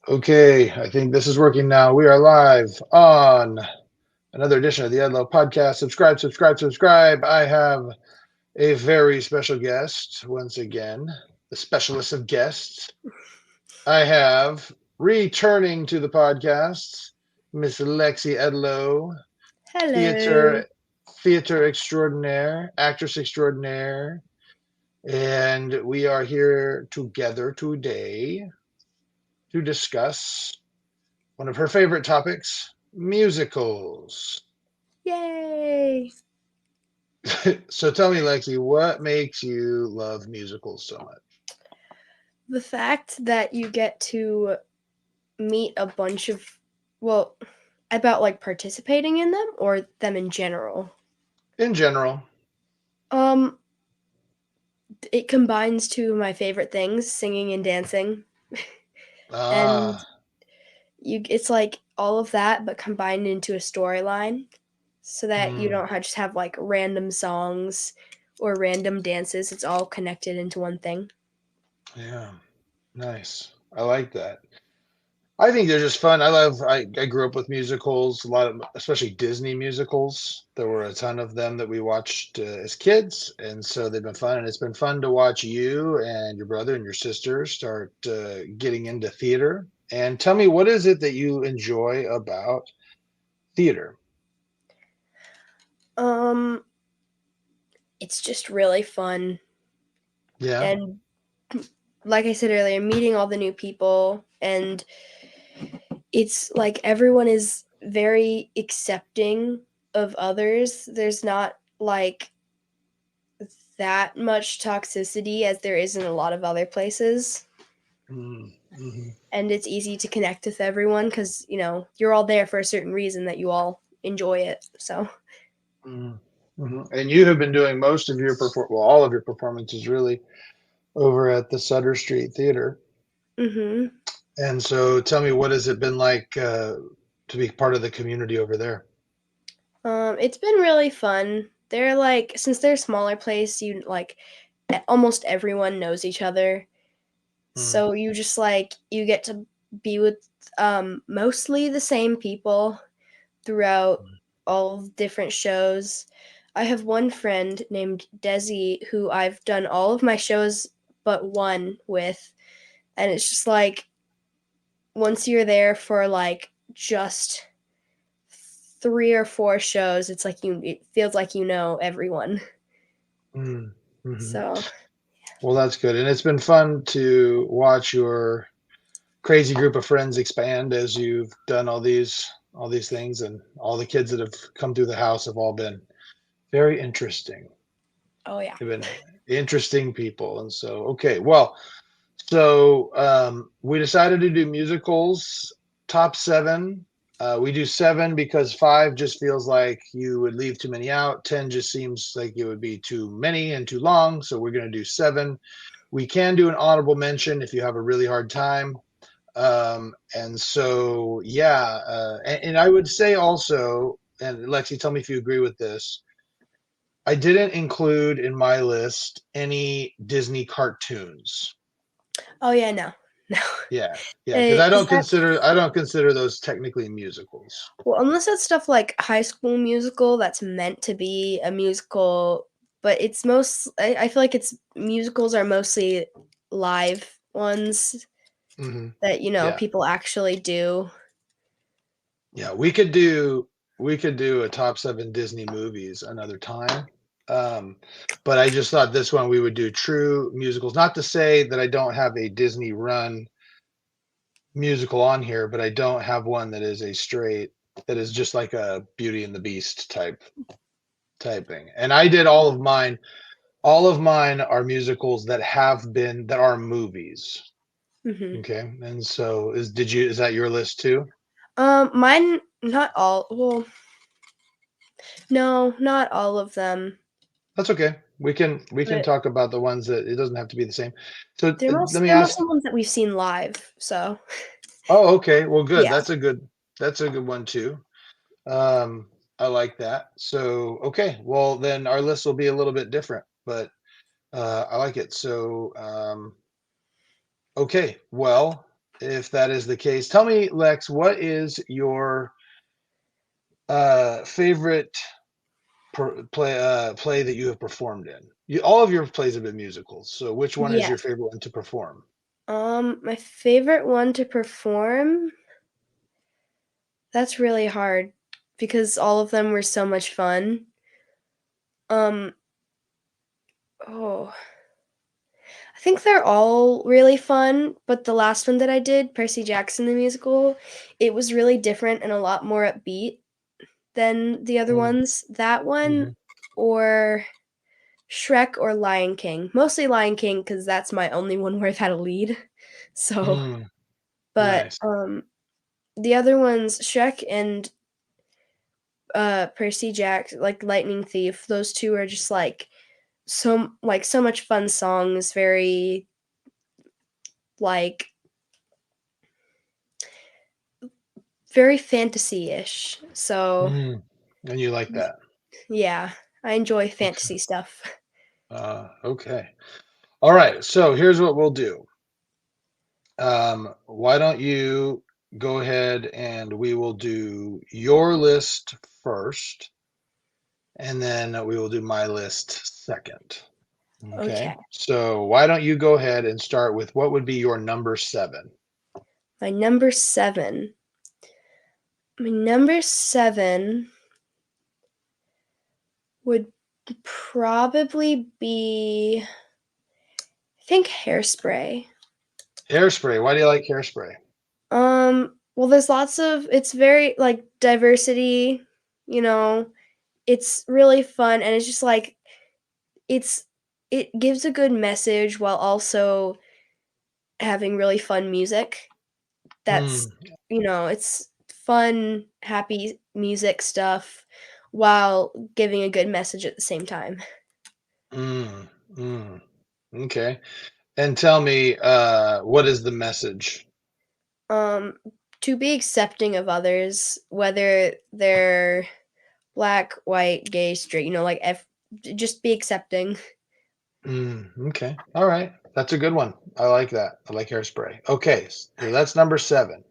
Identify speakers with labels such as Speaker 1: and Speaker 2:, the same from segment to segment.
Speaker 1: Okay, I think this is working now. We are live on another edition of the Edlow Podcast. Subscribe, subscribe, subscribe. I have a very special guest once again, the specialist of guests. I have returning to the podcast, Miss Lexi Edlow,
Speaker 2: Hello.
Speaker 1: theater theater extraordinaire, actress extraordinaire, and we are here together today to discuss one of her favorite topics, musicals.
Speaker 2: Yay.
Speaker 1: So tell me, Lexi, what makes you love musicals so much?
Speaker 2: The fact that you get to meet a bunch of, well, about like participating in them or them in general.
Speaker 1: In general.
Speaker 2: Um, it combines two of my favorite things, singing and dancing. And
Speaker 1: Ah,
Speaker 2: it's like all of that but combined into a storyline so that you
Speaker 1: mm,
Speaker 2: don't just have like random songs or random dances. It's all connected into one thing.
Speaker 1: yeah, nice. I like that. I think they're just fun. I grew up with musicals, a lot of, especially Disney musicals. There were a ton of them that we watched as kids, and so they've been fun. And it's been fun to watch you and your brother and your sister start getting into theater. And tell me, what is it that you enjoy about theater?
Speaker 2: Um, it's just really fun.
Speaker 1: Yeah.
Speaker 2: And like I said earlier, meeting all the new people, and it's like everyone is very accepting of others. There's not like that much toxicity as there is in a lot of other places.
Speaker 1: Mm-hmm.
Speaker 2: And it's easy to connect with everyone because, you're all there for a certain reason that you all enjoy it. So,
Speaker 1: Mm-hmm. And you have been doing most of your all of your performances really over at the Sutter Street Theater.
Speaker 2: hmm
Speaker 1: And so tell me, what has it been like to be part of the community over there?
Speaker 2: it's been really fun. They're like, since they're a smaller place, you like almost everyone knows each other.
Speaker 1: Mm,
Speaker 2: So you just like you get to be with mostly the same people throughout all different shows. I have one friend named Desi who I've done all of my shows but one with, and it's just like once you're there for like just 3 or 4 shows, it feels like you know everyone.
Speaker 1: mm, hmm.
Speaker 2: So
Speaker 1: Well, that's good. And it's been fun to watch your crazy group of friends expand as you've done all these things, and all the kids that have come through the house have all been very interesting.
Speaker 2: oh yeah.
Speaker 1: They've been interesting people. And so, okay, well, so we decided to do musicals, top seven. We do seven because five just feels like you would leave too many out. 10 just seems like it would be too many and too long. So we're going to do seven. We can do an honorable mention if you have a really hard time. And so, yeah. And I would say also, and Lexi, tell me if you agree with this. I didn't include in my list any Disney cartoons.
Speaker 2: Oh yeah, no. No.
Speaker 1: Yeah, yeah, because
Speaker 2: Is that
Speaker 1: I don't consider those technically musicals.
Speaker 2: Well, unless it's stuff like High School Musical that's meant to be a musical, but I feel like it's musicals are mostly live ones
Speaker 1: Hmm.
Speaker 2: that,
Speaker 1: Yeah,
Speaker 2: people actually do.
Speaker 1: yeah, we could do a top seven Disney movies another time. Um, but I just thought this one we would do true musicals. Not to say that I don't have a Disney run musical on here, but I don't have one that is a straight that is just like a Beauty and the Beast type thing. And I did all of mine. All of mine are musicals that are movies.
Speaker 2: hmm
Speaker 1: Okay. And so is that your list too?
Speaker 2: Mine, not all. Well, no, not all of them,
Speaker 1: That's okay. We can
Speaker 2: but
Speaker 1: talk about the ones that it doesn't have to be the same. So let me
Speaker 2: they're
Speaker 1: ask.
Speaker 2: mostly ones that we've seen live. So
Speaker 1: Oh, okay. Well, good.
Speaker 2: yeah.
Speaker 1: That's a good one too. Um, I like that. So, okay. Well, then our list will be a little bit different, but I like it. So, okay. Well, if that is the case. Tell me, Lex, what is your favorite play that you have performed in? All of your plays have been musicals. So which one is your
Speaker 2: Yes.
Speaker 1: favorite one to perform?
Speaker 2: My favorite one to perform, that's really hard because all of them were so much fun. Um, oh, I think they're all really fun, but the last one that I did, Percy Jackson the musical, it was really different and a lot more upbeat than the other
Speaker 1: Mm,
Speaker 2: ones. That one
Speaker 1: mhm,
Speaker 2: or Shrek or Lion King. Mostly Lion King because that's my only one where I've had a lead. So,
Speaker 1: mm,
Speaker 2: but
Speaker 1: nice.
Speaker 2: the other ones, Shrek and Percy Jackson, like Lightning Thief, those two are just so much fun songs, like very fantasy-ish. So,
Speaker 1: Mm, and you like that?
Speaker 2: yeah, I enjoy
Speaker 1: Okay.
Speaker 2: fantasy stuff.
Speaker 1: Okay. All right. So here's what we'll do. Why don't you go ahead and we will do your list first, and then we will do my list second. Okay.
Speaker 2: Okay.
Speaker 1: So why don't you go ahead and start with what would be your number seven?
Speaker 2: My number 7. My number 7 would probably be, I think, Hairspray.
Speaker 1: Hairspray. Why do you like hairspray?
Speaker 2: Well, there's lots of it's very like diversity, you know. It's really fun and it's just like it's it gives a good message while also having really fun music. That's
Speaker 1: Mm,
Speaker 2: it's fun, happy music stuff while giving a good message at the same time.
Speaker 1: mm, mm. Okay. And tell me, what is the message?
Speaker 2: Um, to be accepting of others, whether they're black, white, gay, straight, just be accepting.
Speaker 1: Okay. All right. That's a good one. I like that. I like hairspray. Okay. So that's number seven.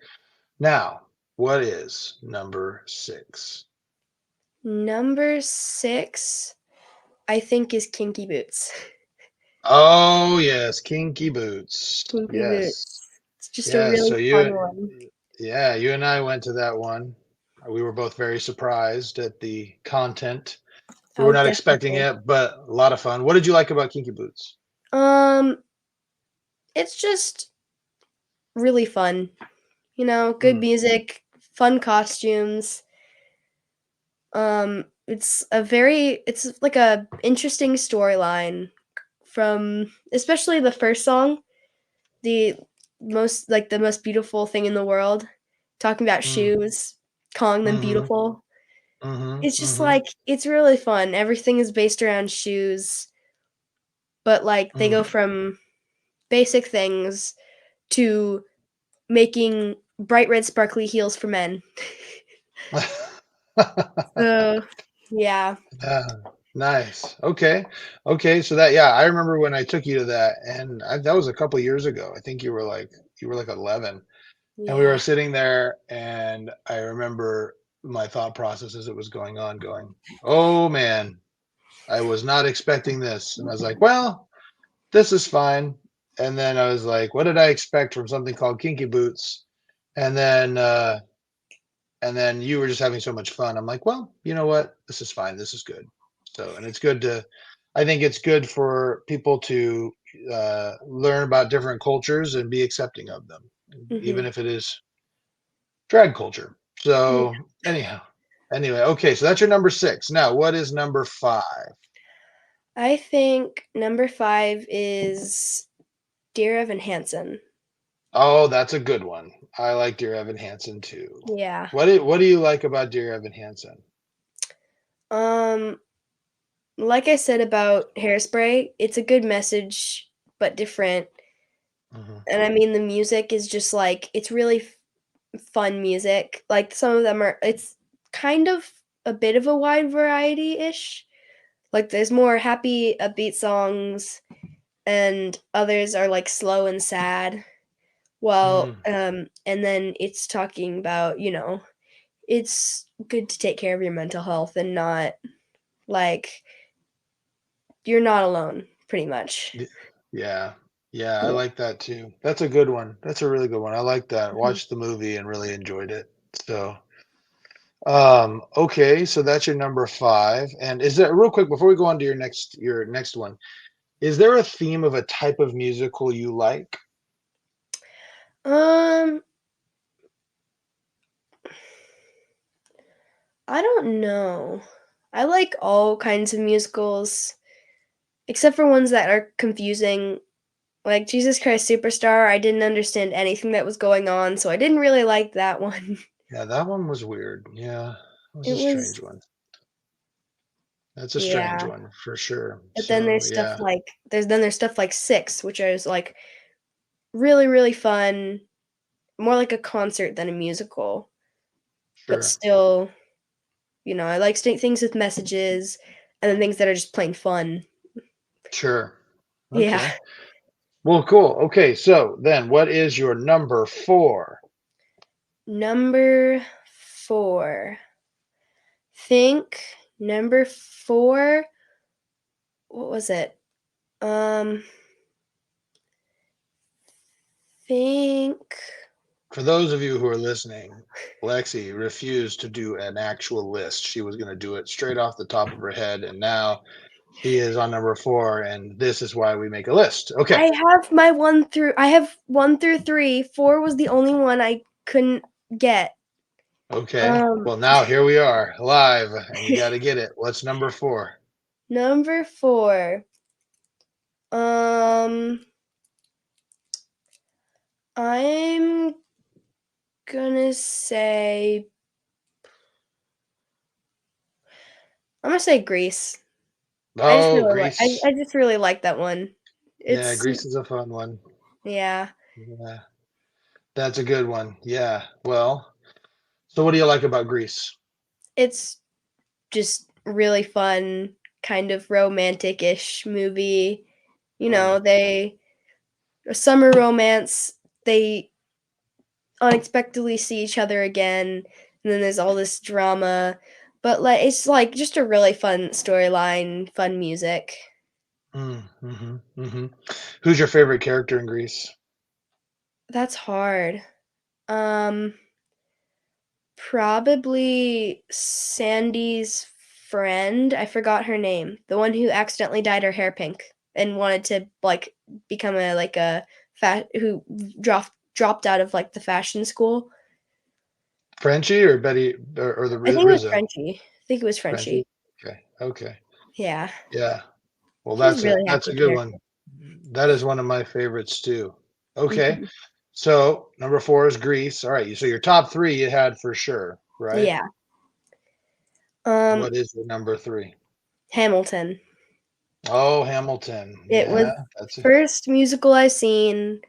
Speaker 1: Now, what is number six?
Speaker 2: Number 6, I think, is Kinky Boots.
Speaker 1: Oh, yes. Kinky Boots.
Speaker 2: Kinky
Speaker 1: Yes.
Speaker 2: Boots. It's just a
Speaker 1: Yes.
Speaker 2: really
Speaker 1: So
Speaker 2: fun one.
Speaker 1: yeah, you and I went to that one. We were both very surprised at the content. We were
Speaker 2: Oh,
Speaker 1: not expecting
Speaker 2: definitely.
Speaker 1: it, but a lot of fun. What did you like about Kinky Boots?
Speaker 2: Um, it's just really fun. Good
Speaker 1: Mm,
Speaker 2: music, fun costumes. It's like a interesting storyline from especially the first song, the the most beautiful thing in the world, talking about
Speaker 1: mm,
Speaker 2: shoes, calling them
Speaker 1: mm-hmm,
Speaker 2: beautiful.
Speaker 1: mm-hmm,
Speaker 2: It's just
Speaker 1: mm-hmm,
Speaker 2: like it's really fun. Everything is based around shoes, but like they
Speaker 1: mm.
Speaker 2: go from basic things to making bright red sparkly heels for men. So, yeah.
Speaker 1: Yeah, nice. Okay. Okay. So that, yeah, I remember when I took you to that, and that was a couple years ago. I think you were like 11, and we were
Speaker 2: Yeah.
Speaker 1: sitting there, and I remember my thought process as it was going on, going, "Oh man, I was not expecting this," and I was like, "Well, this is fine." And then I was like, "What did I expect from something called Kinky Boots?" And then you were just having so much fun. I'm like, well, you know what? This is fine. This is good. So, and it's good to, I think it's good for people to learn about different cultures and be accepting of them, even
Speaker 2: Mhm.
Speaker 1: if it is drag culture.
Speaker 2: Yeah.
Speaker 1: So, anyhow, anyway, okay. So that's your number six. Now, what is number five?
Speaker 2: I think number 5 is Dear Evan Hansen.
Speaker 1: Oh, that's a good one. I like Dear Evan Hansen too.
Speaker 2: Yeah.
Speaker 1: What do you like about Dear Evan Hansen?
Speaker 2: Um, like I said about Hairspray, it's a good message, but different.
Speaker 1: Hmm.
Speaker 2: And I mean, the music is just like, it's really fun music. Like, some of them it's kind of a bit of a wide variety ish. Like, there's more happy, upbeat songs, and others are like slow and sad. Well,
Speaker 1: Mm.
Speaker 2: and then it's talking about, it's good to take care of your mental health and not like you're not alone, pretty much.
Speaker 1: Y- Yeah. Yeah, I
Speaker 2: Yeah.
Speaker 1: like that too. That's a good one. That's a really good one. I like that.
Speaker 2: Mhm.
Speaker 1: Watched the movie and really enjoyed it. So, okay, so that's your number five. And is there real quick before we go on to your next one, is there a theme of a type of musical you like?
Speaker 2: Um, I don't know. I like all kinds of musicals, except for ones that are confusing. Like Jesus Christ Superstar, I didn't understand anything that was going on, so I didn't really like that one.
Speaker 1: Yeah, that one was weird. Yeah, it was
Speaker 2: It
Speaker 1: a
Speaker 2: was,
Speaker 1: strange one. That's a strange
Speaker 2: yeah.
Speaker 1: one for sure.
Speaker 2: But then
Speaker 1: So,
Speaker 2: there's stuff
Speaker 1: yeah,
Speaker 2: like there's stuff like Six, which is like really, really fun, more like a concert than a musical, but
Speaker 1: sure,
Speaker 2: still, I like things with messages and then things that are just plain fun.
Speaker 1: sure.
Speaker 2: Yeah.
Speaker 1: Okay. Well, cool. Okay, so then what is your number four?
Speaker 2: Number 4. Think number 4, what was it? Um, think
Speaker 1: For those of you who are listening, Lexi refused to do an actual list. She was going to do it straight off the top of her head, and now she is on number four, and this is why we make a list. Okay.
Speaker 2: I have 1 through 3. 4 was the only one I couldn't get.
Speaker 1: Okay.
Speaker 2: Um,
Speaker 1: Well, now here we are live, and you got to get it. What's number four?
Speaker 2: Number 4. Um, I'm gonna say Grease.
Speaker 1: Oh, Grease.
Speaker 2: I just really like that one.
Speaker 1: Yeah,
Speaker 2: It's
Speaker 1: Grease is a fun one.
Speaker 2: yeah,
Speaker 1: Yeah, that's a good one. Yeah. Well, so what do you like about Grease?
Speaker 2: it's just really fun, kind of romantic-ish movie.
Speaker 1: Mm,
Speaker 2: They a summer romance, they unexpectedly see each other again, and then there's all this drama, but, like, it's, like, just a really fun storyline, fun music.
Speaker 1: mm. Who's your favorite character in Grease?
Speaker 2: That's hard. Um, Probably Sandy's friend, I forgot her name, the one who accidentally dyed her hair pink and wanted to, like, become a who dropped out of, like, the fashion school.
Speaker 1: Frenchie or Betty or the
Speaker 2: I think it was
Speaker 1: Rizzo?
Speaker 2: Frenchie. I think it was
Speaker 1: Frenchie.
Speaker 2: Frenchie.
Speaker 1: Okay. Okay.
Speaker 2: Yeah.
Speaker 1: Yeah. Well,
Speaker 2: She was a
Speaker 1: that's a
Speaker 2: really
Speaker 1: that's a
Speaker 2: happy
Speaker 1: good
Speaker 2: character.
Speaker 1: one. That is one of my favorites too. Okay.
Speaker 2: Mhm.
Speaker 1: So number four is Grease. All right. So your top three you had for sure, right?
Speaker 2: Yeah. Um,
Speaker 1: What is your number three?
Speaker 2: Hamilton.
Speaker 1: Oh, Hamilton.
Speaker 2: It
Speaker 1: Yeah,
Speaker 2: was
Speaker 1: that's
Speaker 2: the
Speaker 1: a
Speaker 2: first musical I seen.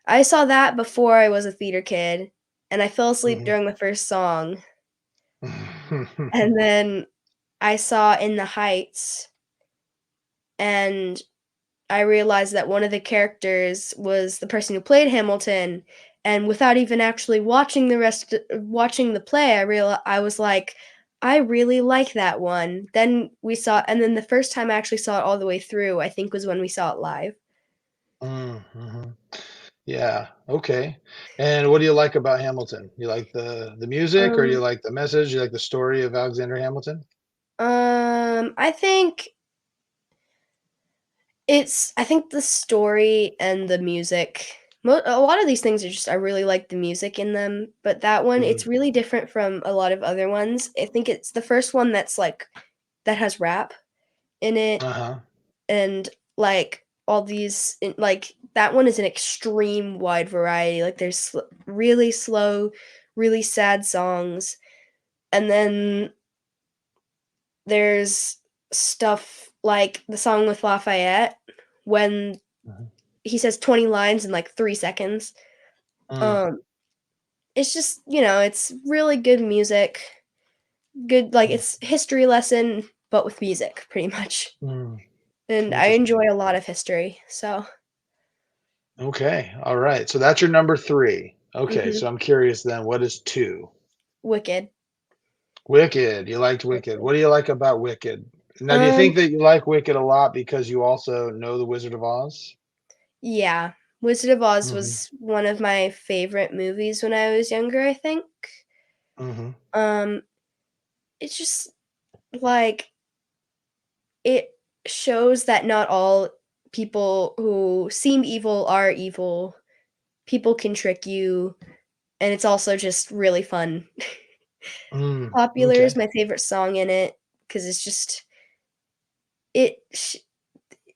Speaker 2: I saw that before I was a theater kid, and I fell asleep
Speaker 1: mhm.
Speaker 2: during the first song, and then I saw In the Heights, and I realized that one of the characters was the person who played Hamilton, and without even actually watching the play, I was like, "I really like that one." And then the first time I actually saw it all the way through, I think was when we saw it live.
Speaker 1: Mhm. Yeah. Okay. And what do you like about Hamilton? You like the music, or you
Speaker 2: Um,
Speaker 1: like the message? You like the story of Alexander Hamilton?
Speaker 2: I think I think the story and the music. A lot of these things are just I really like the music in them, but that one
Speaker 1: Mhm.
Speaker 2: it's really different from a lot of other ones. I think it's the first one that has rap in it,
Speaker 1: Uh-huh.
Speaker 2: and like like that one is an extreme wide variety. Like there's really slow, really sad songs, and then there's stuff like the song with Lafayette when
Speaker 1: Mhm.
Speaker 2: he says 20 lines in like 3 seconds.
Speaker 1: Mm,
Speaker 2: Um, it's just, it's really good music. Good like
Speaker 1: mm,
Speaker 2: it's history lesson but with music pretty much.
Speaker 1: mm.
Speaker 2: And I
Speaker 1: Interesting.
Speaker 2: enjoy a lot of history. So,
Speaker 1: Okay. All right. So that's your number three. Okay.
Speaker 2: Hmm.
Speaker 1: So I'm curious then, what is two?
Speaker 2: Wicked.
Speaker 1: Wicked. You liked Wicked.
Speaker 2: Wicked.
Speaker 1: What do you like about Wicked? Now, do you
Speaker 2: Um,
Speaker 1: think that you like Wicked a lot because you also know The Wizard of Oz?
Speaker 2: yeah. Wizard of Oz
Speaker 1: Hmm.
Speaker 2: was one of my favorite movies when I was younger, I think.
Speaker 1: Hmm.
Speaker 2: Um, it's just like it shows that not all people who seem evil are evil. People can trick you, and it's also just really fun.
Speaker 1: Mm,
Speaker 2: Popular is
Speaker 1: okay.
Speaker 2: my favorite song in it because it's just it.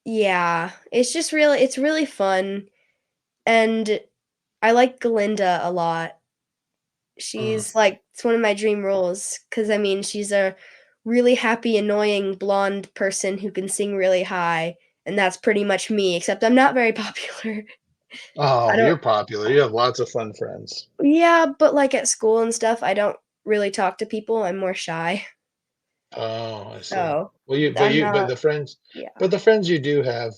Speaker 2: Yeah, it's really fun, and I like Glinda a lot.
Speaker 1: Mm,
Speaker 2: She's like it's one of my dream roles because I mean she's a really happy, annoying blonde person who can sing really high, and that's pretty much me. Except I'm not very popular. I
Speaker 1: oh, you're
Speaker 2: don't.
Speaker 1: popular. You have lots of fun friends.
Speaker 2: Yeah, but like at school and stuff, I don't really talk to people. I'm more shy.
Speaker 1: Oh, I see.
Speaker 2: So
Speaker 1: Well,
Speaker 2: I'm
Speaker 1: but
Speaker 2: not.
Speaker 1: the friends,
Speaker 2: Yeah,
Speaker 1: but the friends you do have,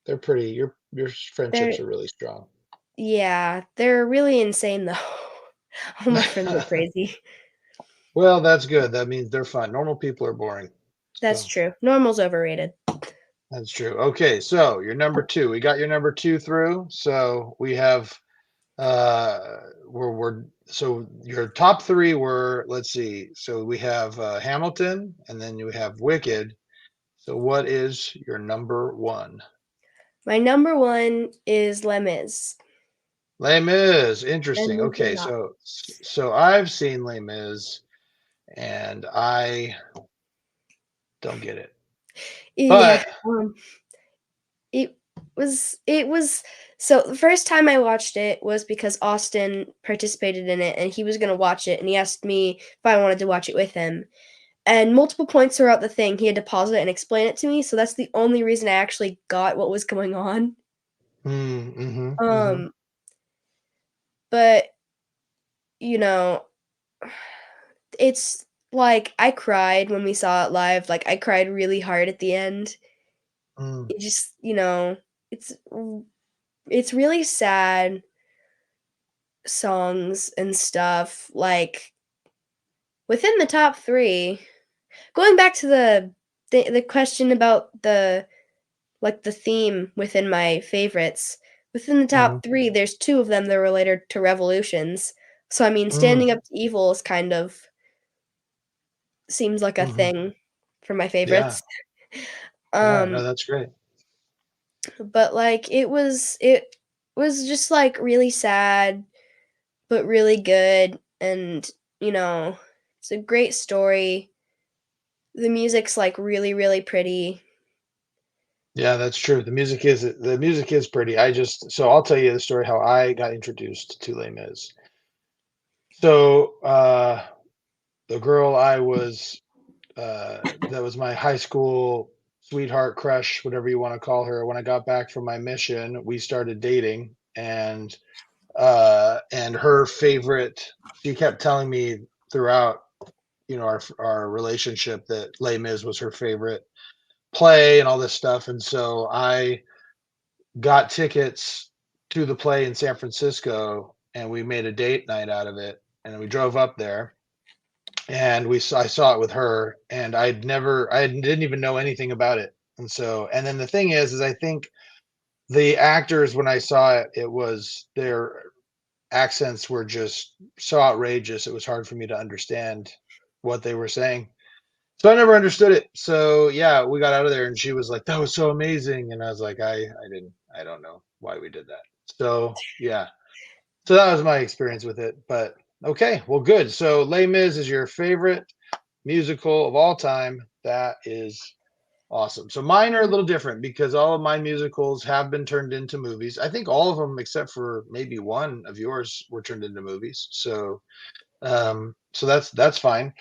Speaker 1: they're pretty. Your
Speaker 2: they're
Speaker 1: friendships are really strong.
Speaker 2: yeah, they're really insane though. All my friends are crazy.
Speaker 1: Well, that's good. That means they're fun. Normal people are boring.
Speaker 2: That's
Speaker 1: So
Speaker 2: true. Normal's overrated.
Speaker 1: that's true. Okay, so your number two. We got your number two through. So we have we're so your top three were, let's see. So we have Hamilton, and then you have Wicked. So what is your number one?
Speaker 2: My number one is Les Mis.
Speaker 1: Les Mis.
Speaker 2: And
Speaker 1: Interesting.
Speaker 2: Mis is
Speaker 1: Okay,
Speaker 2: not.
Speaker 1: so I've seen Les Mis, and I don't get it.
Speaker 2: Yeah.
Speaker 1: But
Speaker 2: It it was so the first time I watched it was because Austin participated in it and he was gonna watch it and he asked me if I wanted to watch it with him. And multiple points throughout the thing, he had to pause it and explain it to me, so that's the only reason I actually got what was going on.
Speaker 1: mm-hmm, mm-hmm,
Speaker 2: Um, but, you know, it's like, I cried when we saw it live, like, I cried really hard at the end.
Speaker 1: mm,
Speaker 2: It just, it's it's really sad songs and stuff, like, within the top 3 going back to the question about the theme within my favorites. Within the
Speaker 1: mm-hmm,
Speaker 2: top 3, there's 2 of them that are related to revolutions. So, I mean,
Speaker 1: mm,
Speaker 2: standing up to evil is kind of seems like a
Speaker 1: mm-hmm.
Speaker 2: thing for my
Speaker 1: Yeah,
Speaker 2: favorites.
Speaker 1: yeah. No,
Speaker 2: Um,
Speaker 1: that's great.
Speaker 2: but, like, it was just, like, really sad, but really good, and, you know, it's a great story. The music's, like, really, really pretty.
Speaker 1: Yeah, that's true. The music is pretty. I'll tell you the story how I got introduced to Les Mis. So the girl that was my high school sweetheart crush, whatever you want to call her. When I got back from my mission, we started dating, and her favorite. She kept telling me throughout, our relationship that Les Mis was her favorite play and all this stuff, and so I got tickets to the play in San Francisco, and we made a date night out of it, and we drove up there, and I saw it with her, and I didn't even know anything about it, and then the thing is I think the actors, when I saw it, it was their accents were just so outrageous. It was hard for me to understand what they were saying. So I never understood it. So yeah, we got out of there and she was like, "That was so amazing." And I was like, I don't know why we did that. So yeah. So that was my experience with it. But okay, well good. So Les Mis is your favorite musical of all time. That is awesome. So mine are a little different because all of my musicals have been turned into movies. I think all of them except for maybe one of yours were turned into movies. So that's fine.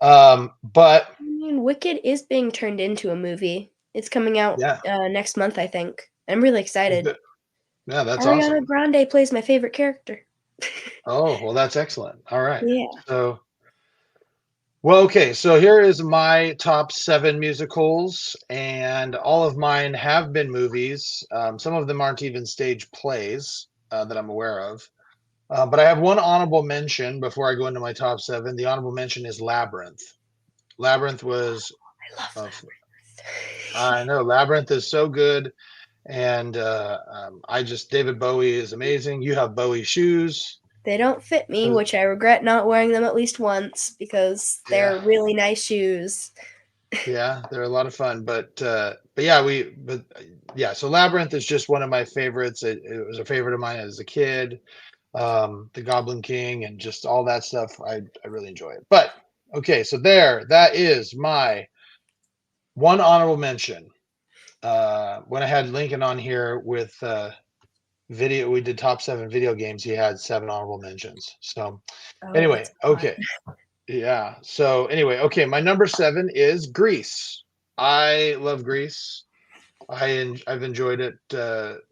Speaker 1: But
Speaker 2: I mean, Wicked is being turned into a movie. It's coming out,
Speaker 1: yeah,
Speaker 2: next month, I think. I'm really
Speaker 1: well,
Speaker 2: excited.
Speaker 1: good. Yeah, that's
Speaker 2: Ariana
Speaker 1: awesome.
Speaker 2: Grande plays my favorite character.
Speaker 1: Oh, well, that's excellent. All right.
Speaker 2: Yeah.
Speaker 1: So Well, okay, so here is my top 7 musicals, and all of mine have been movies. Some of them aren't even stage plays that I'm aware of. But I have one honorable mention before I go into my top 7. The honorable mention is Labyrinth. Labyrinth was,
Speaker 2: I love
Speaker 1: uh,
Speaker 2: Labyrinth.
Speaker 1: I know Labyrinth is so good, and David Bowie is amazing. You have Bowie shoes.
Speaker 2: They don't fit me,
Speaker 1: So,
Speaker 2: which I regret not wearing them at least once because
Speaker 1: yeah,
Speaker 2: they're really nice shoes.
Speaker 1: yeah, they're a lot of fun. But so Labyrinth is just one of my favorites. It was a favorite of mine as a kid. The Goblin King and just all that stuff. I really enjoy it. But okay, so that is my one honorable mention. When I had Lincoln on here with video, we did top 7 video games. He had 7 honorable mentions. So
Speaker 2: Oh,
Speaker 1: anyway,
Speaker 2: that's odd.
Speaker 1: okay. Yeah. So anyway, okay, my number 7 is Grease. I love Grease. I've enjoyed it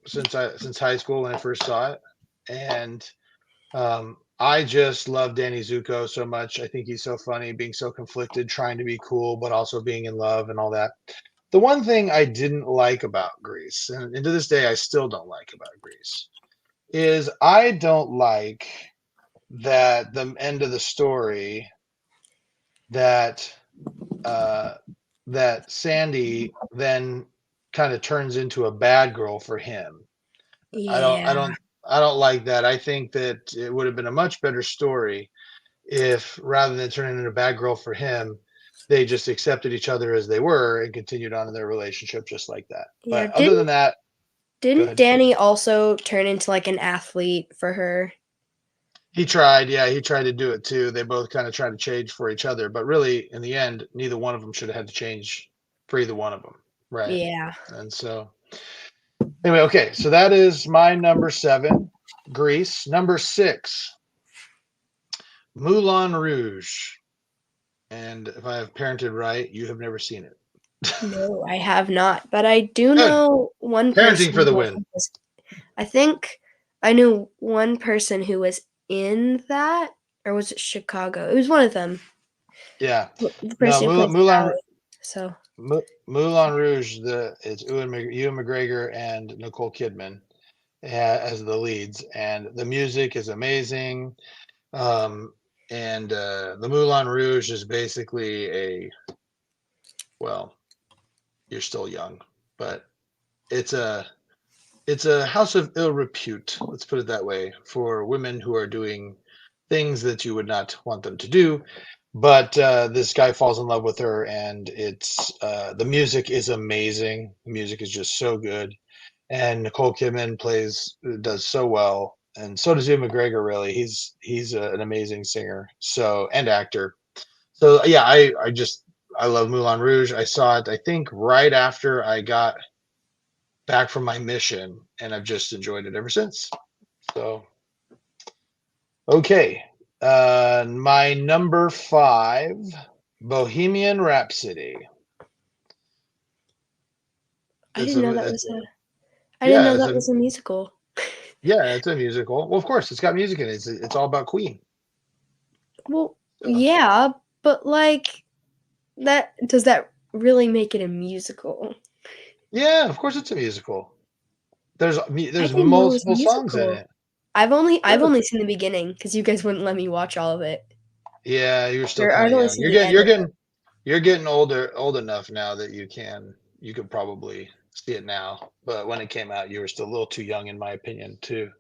Speaker 1: since high school when I first saw it, and I just love Danny Zuko so much. I think he's so funny, being so conflicted, trying to be cool, but also being in love and all that. The one thing I didn't like about Grease, and to this day I still don't like about Grease, is I don't like that the end of the story that uh, that Sandy then kind of turns into a bad girl for him. I don't I
Speaker 2: Yeah.
Speaker 1: don't I don't like that. I think that it would have been a much better story if rather than turning into a bad girl for him, they just accepted each other as they were and continued on in their relationship just like that.
Speaker 2: Yeah.
Speaker 1: But other than that, go
Speaker 2: Didn't
Speaker 1: ahead.
Speaker 2: Danny also turn into like an athlete for her?
Speaker 1: He tried, yeah, he tried to do it too. They both kind of tried to change for each other, but really, in the end, neither one of them should have had to change for either one of them, right?
Speaker 2: Yeah.
Speaker 1: And so, anyway, okay, so that is my number 7, Grease. Number 6, Moulin Rouge. And if I have parented right, you have never seen it.
Speaker 2: No, I have not, but I do
Speaker 1: Good.
Speaker 2: know one
Speaker 1: Parenting for
Speaker 2: person
Speaker 1: the
Speaker 2: who
Speaker 1: win.
Speaker 2: was, I think I knew one person who was in that, or was it Chicago? It was one of them.
Speaker 1: Yeah.
Speaker 2: The
Speaker 1: No,
Speaker 2: person who plays
Speaker 1: Moulin
Speaker 2: Sally. So,
Speaker 1: Moulin Rouge. It's Ewan McGregor and Nicole Kidman as the leads, and the music is amazing. Um, and the Moulin Rouge is basically well, you're still young, but it's a it's a house of ill repute. Let's put it that way for women who are doing things that you would not want them to do. But this guy falls in love with her, and it's the music is amazing. The music is just so good, and Nicole Kidman does so well, and so does Ewan McGregor. Really, he's an amazing singer, so and actor. So yeah, I love Moulin Rouge. I saw it, I think, right after I got back from my mission, and I've just enjoyed it ever since. So okay, my number 5, Bohemian Rhapsody.
Speaker 2: I
Speaker 1: It's
Speaker 2: didn't
Speaker 1: a
Speaker 2: know that
Speaker 1: it's,
Speaker 2: was a I didn't
Speaker 1: yeah,
Speaker 2: know
Speaker 1: it's
Speaker 2: that
Speaker 1: a
Speaker 2: was a musical.
Speaker 1: yeah, it's a musical. Well, of course, it's got music in it. It's all about Queen.
Speaker 2: Well,
Speaker 1: So
Speaker 2: yeah, but like that does that really make it a musical?
Speaker 1: yeah, of course, it's a musical.
Speaker 2: I
Speaker 1: There's
Speaker 2: didn't know it was a
Speaker 1: multiple songs in
Speaker 2: musical.
Speaker 1: it.
Speaker 2: I've
Speaker 1: Really?
Speaker 2: only seen the beginning because you guys wouldn't let me watch all of it.
Speaker 1: Yeah, you're still
Speaker 2: Or
Speaker 1: kind
Speaker 2: I've
Speaker 1: of
Speaker 2: only
Speaker 1: young.
Speaker 2: seen the end of it.
Speaker 1: You're getting old enough now that you could probably see it now. But when it came out, you were still a little too young, in my opinion, to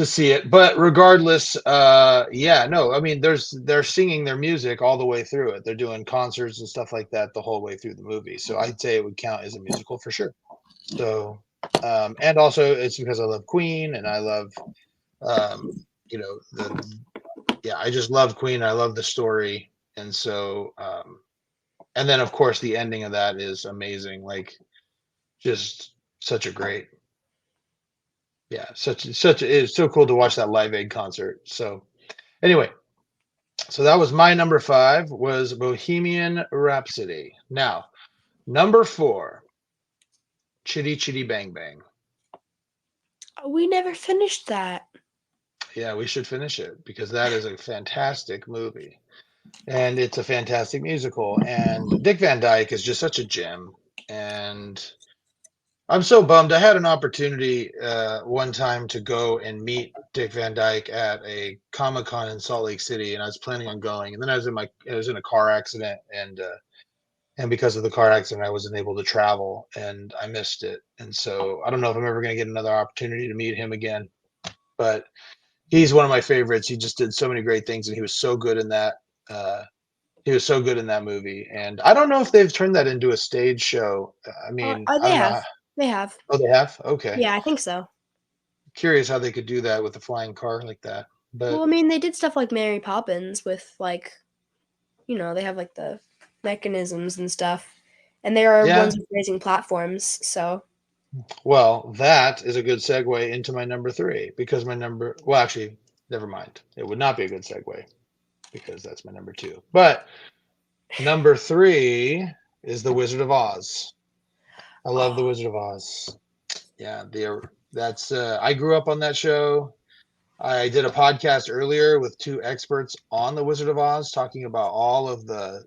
Speaker 1: see it. But regardless, yeah, no, I mean, they're singing their music all the way through it. They're doing concerts and stuff like that the whole way through the movie. So I'd say it would count as a musical for sure. So, and also it's because I love Queen and I love, um, the yeah, I just love Queen. I love the story, and so, and then of course the ending of that is amazing. Like, just such a great, yeah, it's so cool to watch that Live Aid concert. So anyway, so that was my number 5 was Bohemian Rhapsody. Now, number 4, Chitty Chitty Bang Bang.
Speaker 2: We never finished that.
Speaker 1: Yeah, we should finish it because that is a fantastic movie. and it's a fantastic musical. And Dick Van Dyke is just such a gem. And I'm so bummed. I had an opportunity one time to go and meet Dick Van Dyke at a Comic-Con in Salt Lake City, and I was planning on going. And then I was in a car accident, and because of the car accident, I wasn't able to travel, and I missed it. And so I don't know if I'm ever going to get another opportunity to meet him again. But he's one of my favorites. He just did so many great things, and he was so good in that. He was so good in that movie, and I don't know if they've turned that into a stage show. I mean, I
Speaker 2: They
Speaker 1: don't know.
Speaker 2: have. They have.
Speaker 1: Oh, they have? Okay.
Speaker 2: Yeah, I think so.
Speaker 1: Curious how they could do that with a flying car like that.
Speaker 2: Well,
Speaker 1: But
Speaker 2: I mean, they did stuff like Mary Poppins with like, they have like the mechanisms and stuff, and they are
Speaker 1: yeah,
Speaker 2: ones with raising platforms. So
Speaker 1: well, that is a good segue into my number three because well, actually, never mind. It would not be a good segue because that's my number two. But number three is The Wizard of Oz. I love The Wizard of Oz. Yeah, I grew up on that show. I did a podcast earlier with two experts on The Wizard of Oz talking about all of the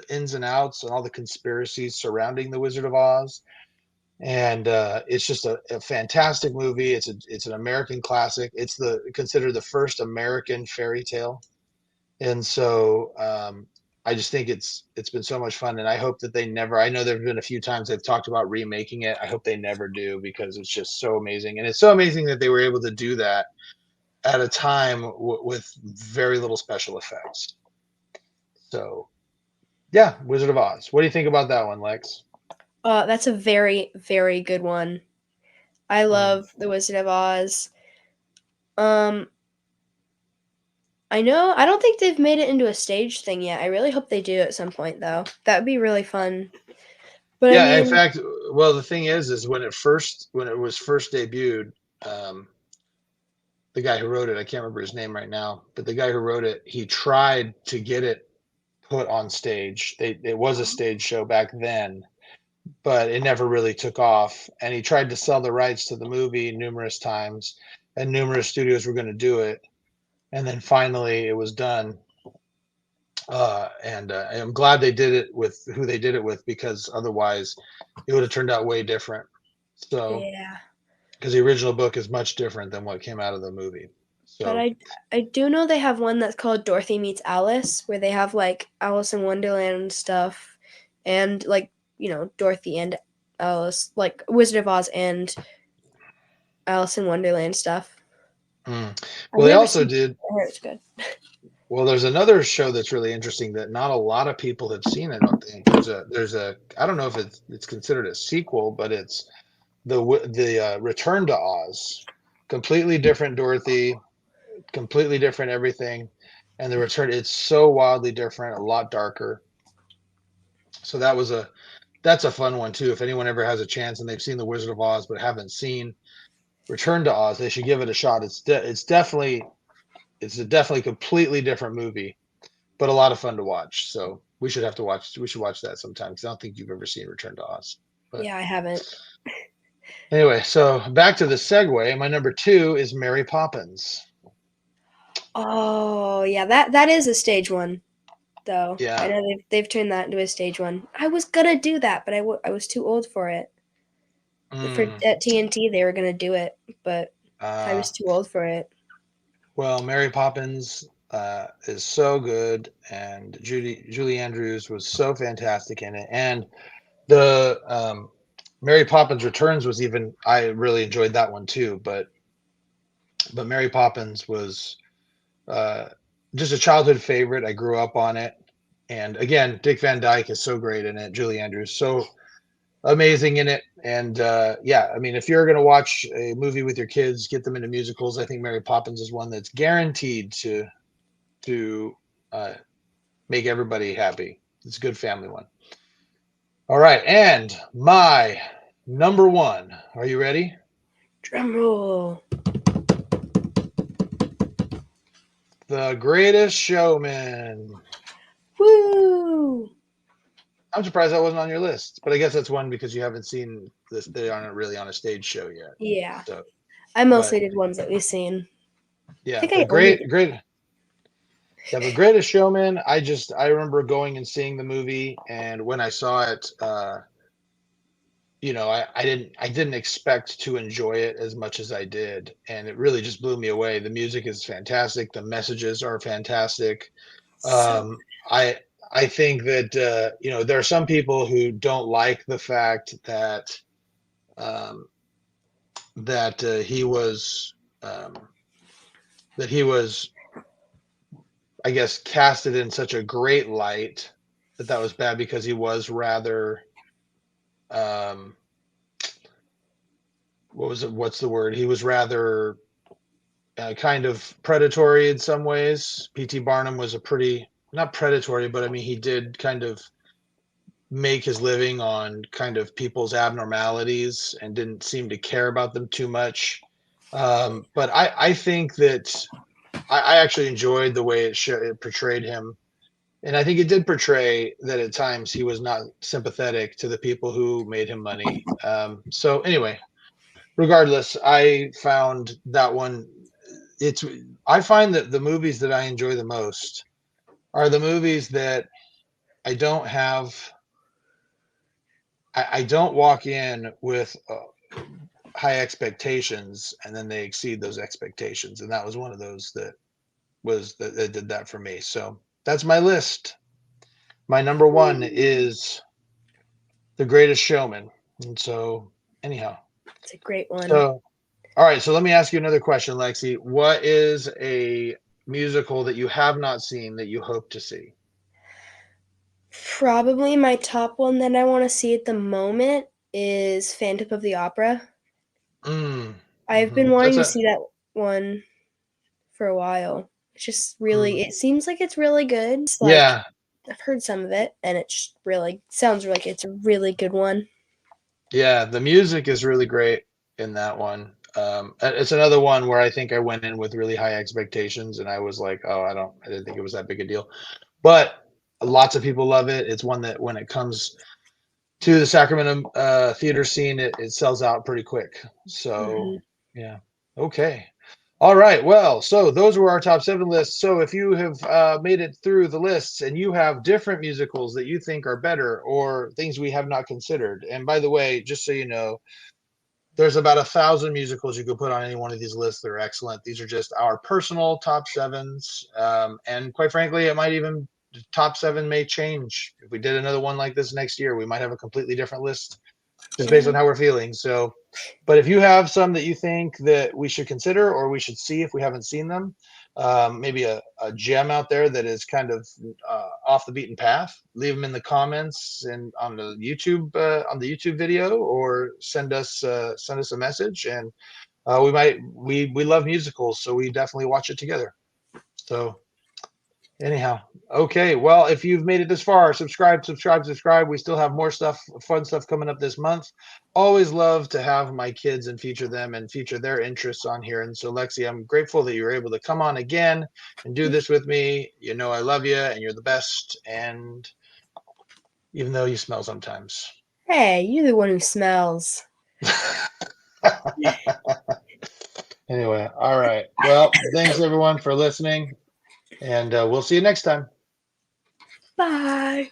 Speaker 1: ins and outs and all the conspiracies surrounding The Wizard of Oz. And it's just a fantastic movie. It's an American classic. It's considered the first American fairy tale, and so I just think it's been so much fun. And I hope that they never. I know there have been a few times they've talked about remaking it. I hope they never do because it's just so amazing, and it's so amazing that they were able to do that at a time with very little special effects. So, yeah, Wizard of Oz. What do you think about that one, Lex?
Speaker 2: that's a very, very good one. I love The Wizard of Oz. I don't think they've made it into a stage thing yet. I really hope they do at some point, though. That would be really fun. But I
Speaker 1: Yeah, in
Speaker 2: mean,
Speaker 1: fact, well, the thing is when it was first debuted, um, the guy who wrote it, I can't remember his name right now, but the guy who wrote it, he tried to get it put on stage. It was a stage show back then, but it never really took off. And he tried to sell the rights to the movie numerous times, and numerous studios were going to do it. And then finally, it was done. And I'm glad they did it with who they did it with because otherwise, it would have turned out way different. So,
Speaker 2: yeah.
Speaker 1: because the original book is much different than what came out of the movie.
Speaker 2: But
Speaker 1: So,
Speaker 2: I do know they have one that's called Dorothy Meets Alice, where they have like Alice in Wonderland stuff, and like Dorothy and Alice, like Wizard of Oz and Alice in Wonderland stuff.
Speaker 1: well,
Speaker 2: I've
Speaker 1: they
Speaker 2: never
Speaker 1: also
Speaker 2: seen it.
Speaker 1: did.
Speaker 2: I heard it's good.
Speaker 1: Well, there's another show that's really interesting that not a lot of people have seen. I don't think there's a I don't know if it's considered a sequel, but it's the Return to Oz, completely different Dorothy, completely different everything, and the return. It's so wildly different, a lot darker. So that's a fun one too. If anyone ever has a chance and they've seen The Wizard of Oz but haven't seen Return to Oz, they should give it a shot. It's a definitely completely different movie, but a lot of fun to watch. So we should watch that sometime because I don't think you've ever seen Return to Oz. But
Speaker 2: Yeah, I haven't.
Speaker 1: anyway, so back to the segue. My number two is Mary Poppins.
Speaker 2: Oh yeah, that is a stage one, though. I
Speaker 1: Yeah.
Speaker 2: know they've turned that into a stage one. I was gonna do that, but I was too old for it.
Speaker 1: Mm.
Speaker 2: At TNT, they were gonna do it, but I
Speaker 1: Uh,
Speaker 2: was too old for it.
Speaker 1: well, Mary Poppins is so good, and Julie Andrews was so fantastic in it, and the Mary Poppins Returns was even I really enjoyed that one too, but Mary Poppins was uh, just a childhood favorite. I grew up on it, and again, Dick Van Dyke is so great in it. Julie Andrews so amazing in it, and yeah, I mean, if you're going to watch a movie with your kids, get them into musicals. I think Mary Poppins is one that's guaranteed to uh, make everybody happy. It's a good family one. All right, and my number one. Are you ready?
Speaker 2: Drum roll.
Speaker 1: The Greatest Showman.
Speaker 2: Woo!
Speaker 1: I'm surprised that wasn't on your list, but I guess that's one because you haven't seen this. They aren't really on a stage show yet.
Speaker 2: Yeah,
Speaker 1: So,
Speaker 2: I
Speaker 1: but
Speaker 2: mostly did ones that we've seen. I
Speaker 1: yeah,
Speaker 2: think I
Speaker 1: but
Speaker 2: only did.
Speaker 1: great. Yeah, but Greatest Showman, I remember going and seeing the movie, and when I saw it, I didn't expect to enjoy it as much as I did, and it really just blew me away. The music is fantastic, the messages are fantastic.
Speaker 2: So
Speaker 1: Um, I I think that there are some people who don't like the fact um, that um, he was, I guess, casted in such a great light, that was bad because he was rather, um, what was it? What's the word? He was rather kind of predatory in some ways. P.T. Barnum was a pretty, not predatory, but I mean, he did kind of make his living on kind of people's abnormalities and didn't seem to care about them too much. But I think that I actually enjoyed the way it portrayed him. And I think it did portray that at times he was not sympathetic to the people who made him money. So anyway, regardless, I found that one. It's I find that the movies that I enjoy the most are the movies that I don't have. I don't walk in with high expectations, and then they exceed those expectations, and that was one of those that did that for me. So that's my list. My number one is The Greatest Showman. And so, anyhow,
Speaker 2: it's a great one.
Speaker 1: so all right. So let me ask you another question, Lexi. What is a musical that you have not seen that you hope to see?
Speaker 2: Probably my top one that I want to see at the moment is Phantom of the Opera. I've been
Speaker 1: That's
Speaker 2: wanting to
Speaker 1: a
Speaker 2: see that one for a while. It's just
Speaker 1: mm,
Speaker 2: really, it seems like it's really good. It's like
Speaker 1: yeah,
Speaker 2: I've heard some of it, and it really sounds like it's a really good one.
Speaker 1: yeah. The music is really great in that one. It's another one where I think I went in with really high expectations, and I was like, oh, I didn't think it was that big a deal. But lots of people love it. It's one that when it comes to the Sacramento theater scene, it sells out pretty quick. So
Speaker 2: Hmm.
Speaker 1: yeah, okay. All right. Well, so those were our top 7 lists. So if you have made it through the lists and you have different musicals that you think are better or things we have not considered, and by the way, just so you know, there's about 1,000 musicals you could put on any one of these lists. They're excellent. These are just our personal top sevens. And quite frankly, it might even, the top seven may change. If we did another one like this next year, we might have a completely different list just based
Speaker 2: Yeah.
Speaker 1: on how we're feeling. So, but if you have some that you think that we should consider or we should see if we haven't seen them, maybe a gem out there that is kind of off the beaten path, leave them in the comments and on the YouTube video, or send us a message, and we love musicals, so we definitely watch it together. So anyhow, okay. Well, if you've made it this far, subscribe. We still have more stuff, fun stuff coming up this month. Always love to have my kids and feature them and feature their interests on here. And so, Lexi, I'm grateful that you were able to come on again and do this with me. You know, I love you and you're the best. And even though you smell sometimes.
Speaker 2: Hey, you're the one who smells.
Speaker 1: Anyway, all right. Well, thanks everyone for listening, and we'll see you next time.
Speaker 2: Bye.